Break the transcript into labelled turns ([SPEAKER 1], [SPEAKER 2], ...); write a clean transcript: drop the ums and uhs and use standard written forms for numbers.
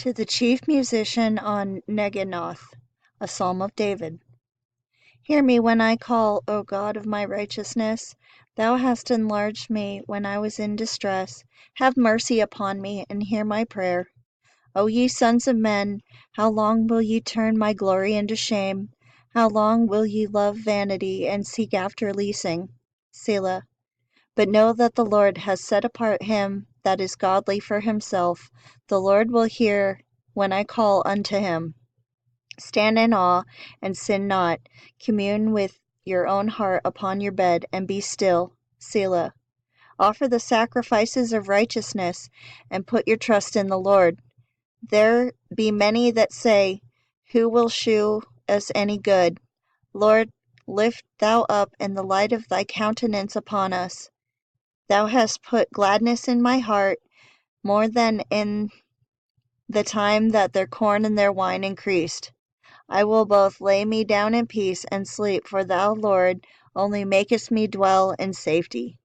[SPEAKER 1] To the chief musician on Neginoth, a psalm of David. Hear me when I call, O God of my righteousness. Thou hast enlarged me when I was in distress. Have mercy upon me and hear my prayer. O ye sons of men, how long will ye turn my glory into shame? How long will ye love vanity and seek after leasing? Selah. But know that the Lord has set apart him that is godly for himself. The Lord will hear when I call unto him. Stand in awe and sin not. Commune with your own heart upon your bed, and be still. Selah. Offer the sacrifices of righteousness, and put your trust in the Lord. There be many that say, Who will shew us any good? Lord, lift thou up in the light of thy countenance upon us. Thou hast put gladness in my heart, more than in the time that their corn and their wine increased. I will both lay me down in peace and sleep, for thou, Lord, only makest me dwell in safety.